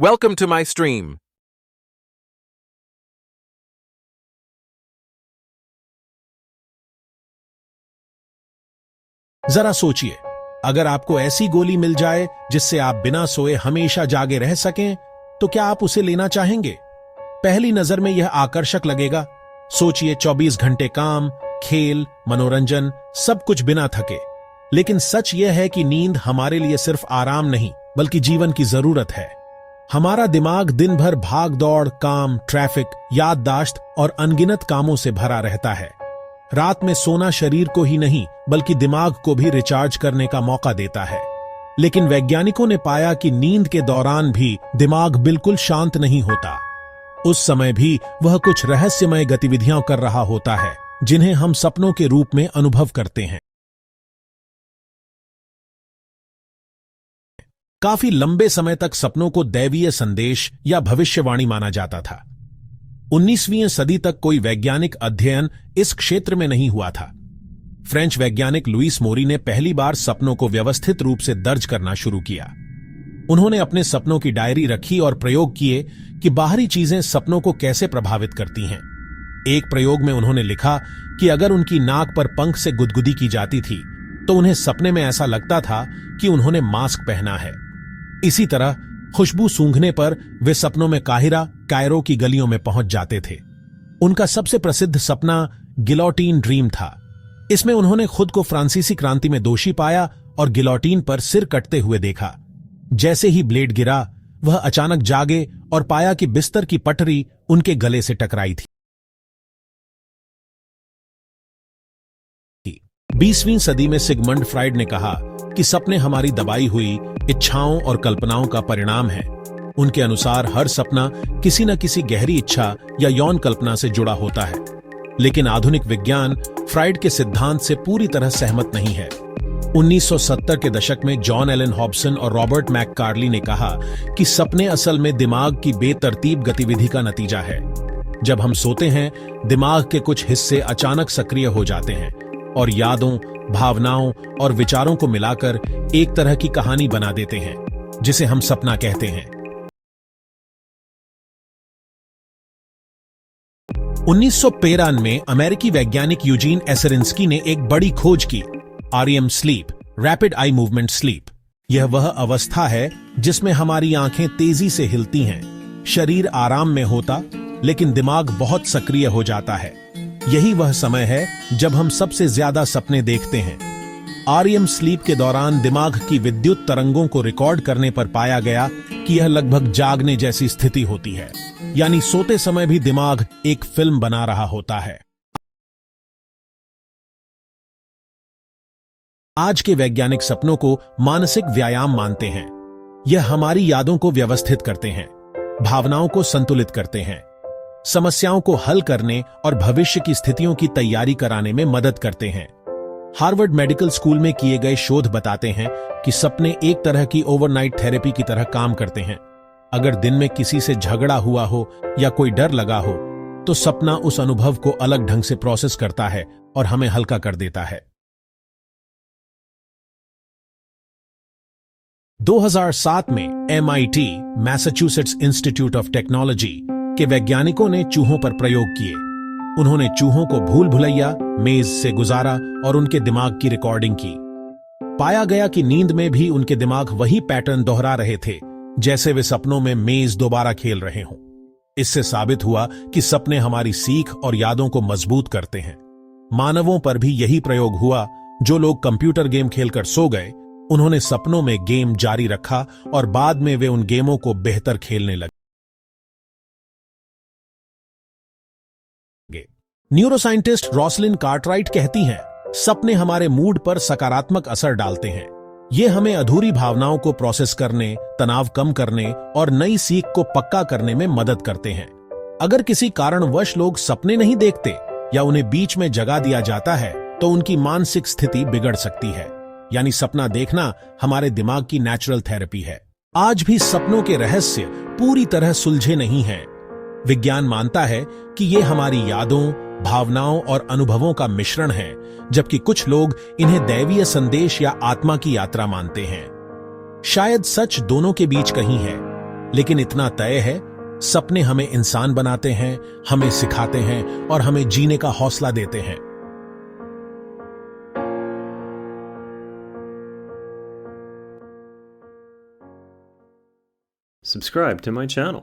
Welcome to my stream. जरा सोचिए, अगर आपको ऐसी गोली मिल जाए जिससे आप बिना सोए हमेशा जागे रह सकें, तो क्या आप उसे लेना चाहेंगे? पहली नजर में यह आकर्षक लगेगा। सोचिए 24 घंटे काम, खेल, मनोरंजन, सब कुछ बिना थके। लेकिन सच यह है कि नींद हमारे लिए सिर्फ आराम नहीं, बल्कि जीवन की जरूरत है। हमारा दिमाग दिन भर भाग दौड़, काम, ट्रैफिक, याददाश्त और अनगिनत कामों से भरा रहता है। रात में सोना शरीर को ही नहीं, बल्कि दिमाग को भी रिचार्ज करने का मौका देता है। लेकिन वैज्ञानिकों ने पाया कि नींद के दौरान भी दिमाग बिल्कुल शांत नहीं होता। उस समय भी वह कुछ रहस्यमय गतिविधियां कर रहा होता है, जिन्हें हम सपनों के रूप में अनुभव करते हैं। काफी लंबे समय तक सपनों को दैवीय संदेश या भविष्यवाणी माना जाता था। 19वीं सदी तक कोई वैज्ञानिक अध्ययन इस क्षेत्र में नहीं हुआ था। फ्रेंच वैज्ञानिक लुईस मोरी ने पहली बार सपनों को व्यवस्थित रूप से दर्ज करना शुरू किया। उन्होंने अपने सपनों की डायरी रखी और प्रयोग किए कि बाहरी चीजें सपनों को कैसे प्रभावित करती हैं। एक प्रयोग में उन्होंने लिखा कि अगर उनकी नाक पर पंख से गुदगुदी की जाती थी, तो उन्हें सपने में ऐसा लगता था कि उन्होंने मास्क पहना है। इसी तरह खुशबू सूंघने पर वे सपनों में कायरो की गलियों में पहुंच जाते थे। उनका सबसे प्रसिद्ध सपना गिलोटीन ड्रीम था। इसमें उन्होंने खुद को फ्रांसीसी क्रांति में दोषी पाया और गिलोटीन पर सिर कटते हुए देखा। जैसे ही ब्लेड गिरा, वह अचानक जागे और पाया कि बिस्तर की पटरी उनके गले से टकराई थी। 20वीं सदी में सिगमंड फ्राइड ने कहा कि सपने हमारी दबाई हुई इच्छाओं और कल्पनाओं का परिणाम है। उनके अनुसार हर सपना किसी न किसी गहरी इच्छा या यौन कल्पना से जुड़ा होता है। लेकिन आधुनिक विज्ञान फ्राइड के सिद्धांत से पूरी तरह सहमत नहीं है। 1970 के दशक में जॉन एलन हॉब्सन और रॉबर्ट मैककार्ली ने कहा कि सपने असल में दिमाग की बेतरतीब गतिविधि का नतीजा है। जब हम सोते हैं, दिमाग के कुछ हिस्से अचानक सक्रिय हो जाते हैं और यादों, भावनाओं और विचारों को मिलाकर एक तरह की कहानी बना देते हैं, जिसे हम सपना कहते हैं। 1953 में अमेरिकी वैज्ञानिक यूजीन एसरिंस्की ने एक बड़ी खोज की, REM sleep, rapid eye movement sleep. यह वह अवस्था है जिसमें हमारी आंखें तेजी से हिलती हैं, शरीर आराम में होता, लेकिन दिमाग बहुत सक्रिय हो जाता है। यही वह समय है जब हम सबसे ज्यादा सपने देखते हैं। REM स्लीप के दौरान दिमाग की विद्युत तरंगों को रिकॉर्ड करने पर पाया गया कि यह लगभग जागने जैसी स्थिति होती है, यानी सोते समय भी दिमाग एक फिल्म बना रहा होता है। आज के वैज्ञानिक सपनों को मानसिक व्यायाम मानते हैं। यह हमारी यादों को व्यवस्थित करते हैं, भावनाओं को संतुलित करते हैं, समस्याओं को हल करने और भविष्य की स्थितियों की तैयारी कराने में मदद करते हैं। हार्वर्ड मेडिकल स्कूल में किए गए शोध बताते हैं कि सपने एक तरह की ओवरनाइट थेरेपी की तरह काम करते हैं। अगर दिन में किसी से झगड़ा हुआ हो या कोई डर लगा हो, तो सपना उस अनुभव को अलग ढंग से प्रोसेस करता है और हमें हल्का कर देता है। 2007 में MIT, Massachusetts institute of technology के वैज्ञानिकों ने चूहों पर प्रयोग किए। उन्होंने चूहों को भूल भुलैया मेज से गुजारा और उनके दिमाग की रिकॉर्डिंग की। पाया गया कि नींद में भी उनके दिमाग वही पैटर्न दोहरा रहे थे, जैसे वे सपनों में मेज दोबारा खेल रहे हों। इससे साबित हुआ कि सपने हमारी सीख और यादों को मजबूत करते हैं। मानवों पर भी यही प्रयोग हुआ। जो लोग कंप्यूटर गेम खेलकर सो गए, उन्होंने सपनों में गेम जारी रखा और बाद में वे उन गेमों को बेहतर खेलने लगे। न्यूरोसाइंटिस्ट रॉसलिन कार्टराइट कहती हैं, सपने हमारे मूड पर सकारात्मक असर डालते हैं। ये हमें अधूरी भावनाओं को प्रोसेस करने, तनाव कम करने और नई सीख को पक्का करने में मदद करते हैं। अगर किसी कारणवश लोग सपने नहीं देखते या उन्हें बीच में जगा दिया जाता है, तो उनकी मानसिक स्थिति बिगड़ सकती है। यानी सपना देखना हमारे दिमाग की नेचुरल थेरेपी है। आज भी सपनों के रहस्य पूरी तरह सुलझे नहीं हैं। विज्ञान मानता है कि ये हमारी यादों, भावनाओं और अनुभवों का मिश्रण है, जबकि कुछ लोग इन्हें दैवीय संदेश या आत्मा की यात्रा मानते हैं। शायद सच दोनों के बीच कहीं है। लेकिन इतना तय है, सपने हमें इंसान बनाते हैं, हमें सिखाते हैं और हमें जीने का हौसला देते हैं। Subscribe to my channel.